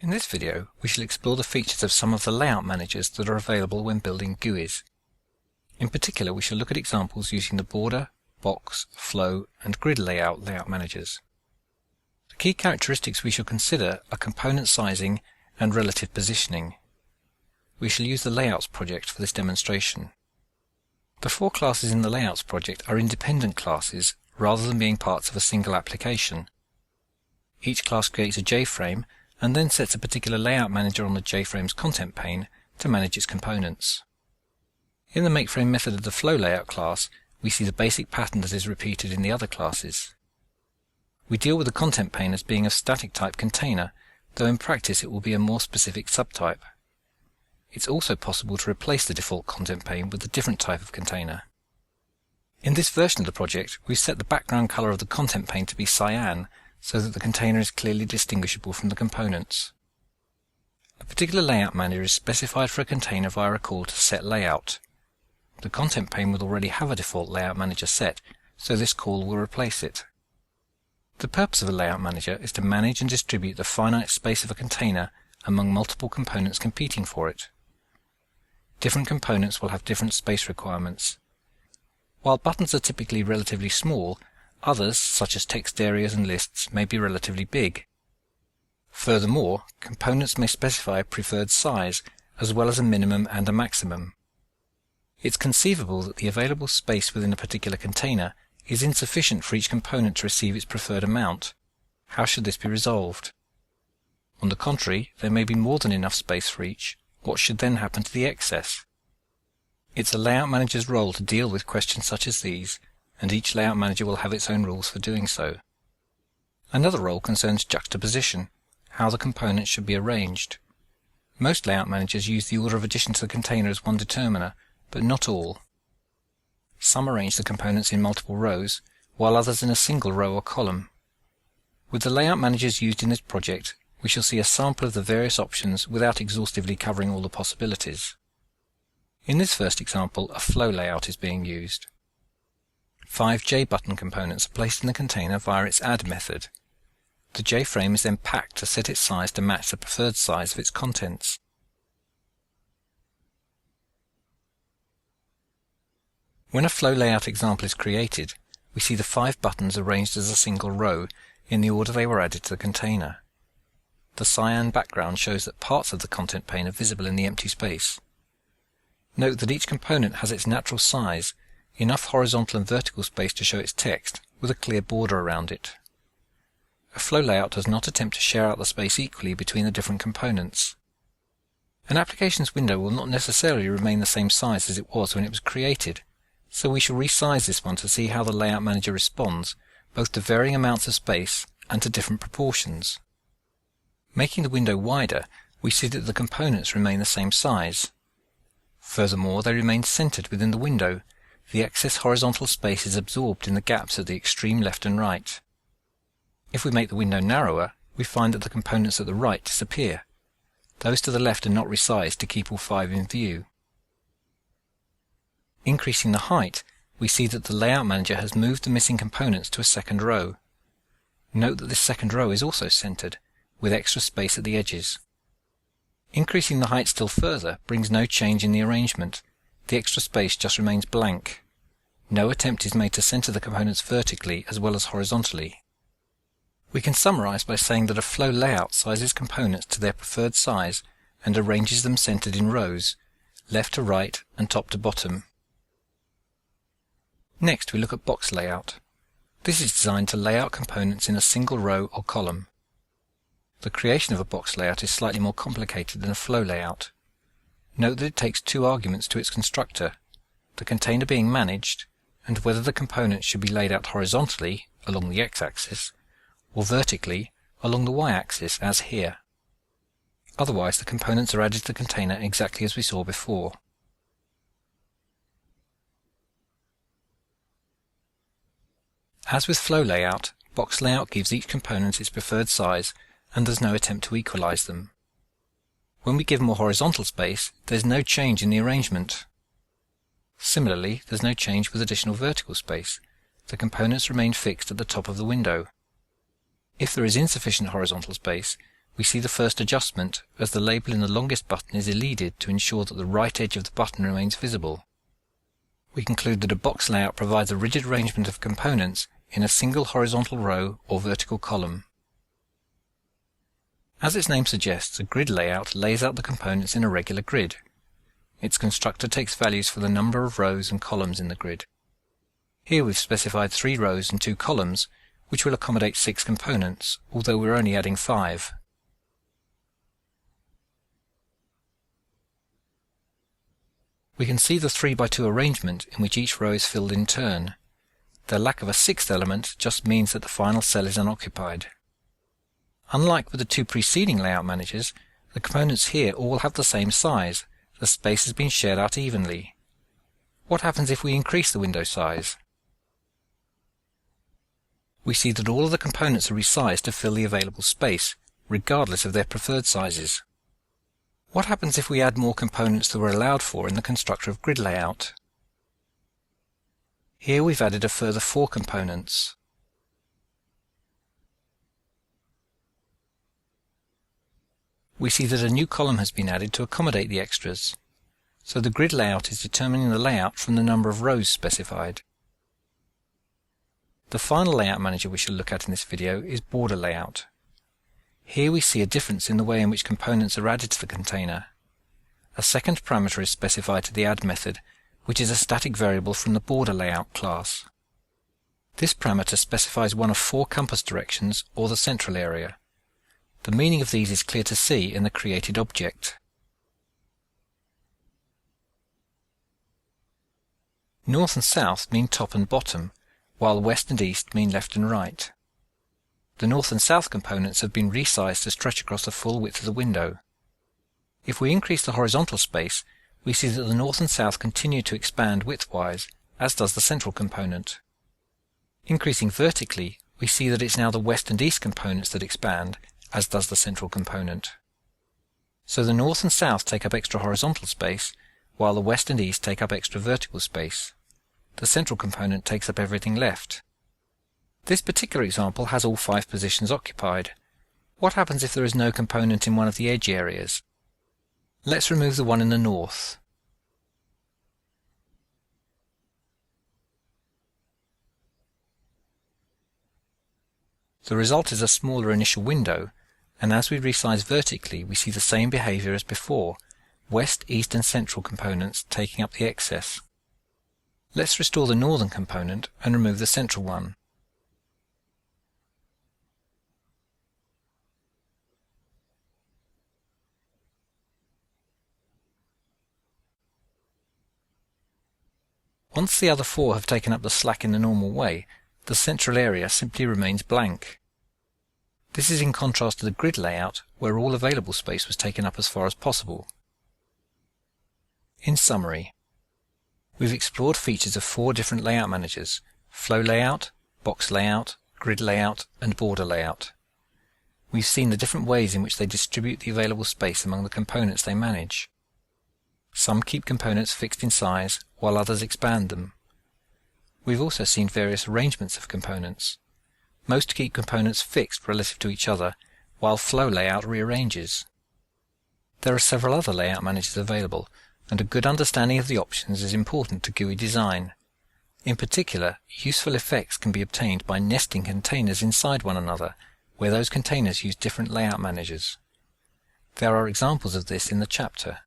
In this video, we shall explore the features of some of the layout managers that are available when building GUIs. In particular, we shall look at examples using the Border, Box, Flow, and GridLayout layout managers. The key characteristics we shall consider are component sizing and relative positioning. We shall use the Layouts project for this demonstration. The four classes in the Layouts project are independent classes rather than being parts of a single application. Each class creates a JFrame and then sets a particular layout manager on the JFrame's content pane to manage its components. In the MakeFrame method of the FlowLayout class, we see the basic pattern that is repeated in the other classes. We deal with the content pane as being of static type container, though in practice it will be a more specific subtype. It's also possible to replace the default content pane with a different type of container. In this version of the project, we've set the background color of the content pane to be cyan, so that the container is clearly distinguishable from the components. A particular layout manager is specified for a container via a call to set layout. The content pane will already have a default layout manager set, so this call will replace it. The purpose of a layout manager is to manage and distribute the finite space of a container among multiple components competing for it. Different components will have different space requirements. While buttons are typically relatively small, others, such as text areas and lists, may be relatively big. Furthermore, components may specify a preferred size, as well as a minimum and a maximum. It's conceivable that the available space within a particular container is insufficient for each component to receive its preferred amount. How should this be resolved? On the contrary, there may be more than enough space for each. What should then happen to the excess? It's a layout manager's role to deal with questions such as these, and each layout manager will have its own rules for doing so. Another role concerns juxtaposition, how the components should be arranged. Most layout managers use the order of addition to the container as one determiner, but not all. Some arrange the components in multiple rows, while others in a single row or column. With the layout managers used in this project, we shall see a sample of the various options without exhaustively covering all the possibilities. In this first example, a flow layout is being used. 5 JButton components are placed in the container via its add method. The JFrame is then packed to set its size to match the preferred size of its contents. When a flow layout example is created, we see the 5 buttons arranged as a single row in the order they were added to the container. The cyan background shows that parts of the content pane are visible in the empty space. Note that each component has its natural size, enough horizontal and vertical space to show its text, with a clear border around it. A flow layout does not attempt to share out the space equally between the different components. An application's window will not necessarily remain the same size as it was when it was created, so we shall resize this one to see how the layout manager responds, both to varying amounts of space and to different proportions. Making the window wider, we see that the components remain the same size. Furthermore, they remain centered within the window. The excess horizontal space is absorbed in the gaps at the extreme left and right. If we make the window narrower, we find that the components at the right disappear. Those to the left are not resized to keep all 5 in view. Increasing the height, we see that the layout manager has moved the missing components to a second row. Note that this second row is also centered, with extra space at the edges. Increasing the height still further brings no change in the arrangement. The extra space just remains blank. No attempt is made to center the components vertically as well as horizontally. We can summarize by saying that a flow layout sizes components to their preferred size and arranges them centered in rows, left to right and top to bottom. Next, we look at BoxLayout. This is designed to lay out components in a single row or column. The creation of a box layout is slightly more complicated than a flow layout. Note that it takes 2 arguments to its constructor, the container being managed, and whether the components should be laid out horizontally along the x-axis, or vertically along the y-axis as here. Otherwise, the components are added to the container exactly as we saw before. As with flow layout, box layout gives each component its preferred size and there's no attempt to equalize them. When we give more horizontal space, there's no change in the arrangement. Similarly, there's no change with additional vertical space. The components remain fixed at the top of the window. If there is insufficient horizontal space, we see the first adjustment as the label in the longest button is elided to ensure that the right edge of the button remains visible. We conclude that a box layout provides a rigid arrangement of components in a single horizontal row or vertical column. As its name suggests, a grid layout lays out the components in a regular grid. Its constructor takes values for the number of rows and columns in the grid. Here we've specified 3 rows and 2 columns, which will accommodate 6 components, although we're only adding 5. We can see the 3x2 arrangement in which each row is filled in turn. The lack of a 6th element just means that the final cell is unoccupied. Unlike with the 2 preceding layout managers, the components here all have the same size. The space has been shared out evenly. What happens if we increase the window size? We see that all of the components are resized to fill the available space, regardless of their preferred sizes. What happens if we add more components than were allowed for in the constructor of grid layout? Here we've added a further 4 components. We see that a new column has been added to accommodate the extras, so the grid layout is determining the layout from the number of rows specified. The final layout manager we shall look at in this video is BorderLayout. Here we see a difference in the way in which components are added to the container. A second parameter is specified to the add method, which is a static variable from the BorderLayout class. This parameter specifies one of 4 compass directions or the central area. The meaning of these is clear to see in the created object. North and south mean top and bottom, while west and east mean left and right. The north and south components have been resized to stretch across the full width of the window. If we increase the horizontal space, we see that the north and south continue to expand widthwise, as does the central component. Increasing vertically, we see that it's now the west and east components that expand, as does the central component. So the north and south take up extra horizontal space, while the west and east take up extra vertical space. The central component takes up everything left. This particular example has all 5 positions occupied. What happens if there is no component in one of the edge areas? Let's remove the one in the north. The result is a smaller initial window, and as we resize vertically we see the same behavior as before, west, east and central components taking up the excess. Let's restore the northern component and remove the central one. Once the other 4 have taken up the slack in the normal way, the central area simply remains blank. This is in contrast to the grid layout, where all available space was taken up as far as possible. In summary, we've explored features of 4 different layout managers: FlowLayout, BoxLayout, GridLayout, and BorderLayout. We've seen the different ways in which they distribute the available space among the components they manage. Some keep components fixed in size, while others expand them. We've also seen various arrangements of components. Most keep components fixed relative to each other, while FlowLayout rearranges. There are several other layout managers available, and a good understanding of the options is important to GUI design. In particular, useful effects can be obtained by nesting containers inside one another, where those containers use different layout managers. There are examples of this in the chapter.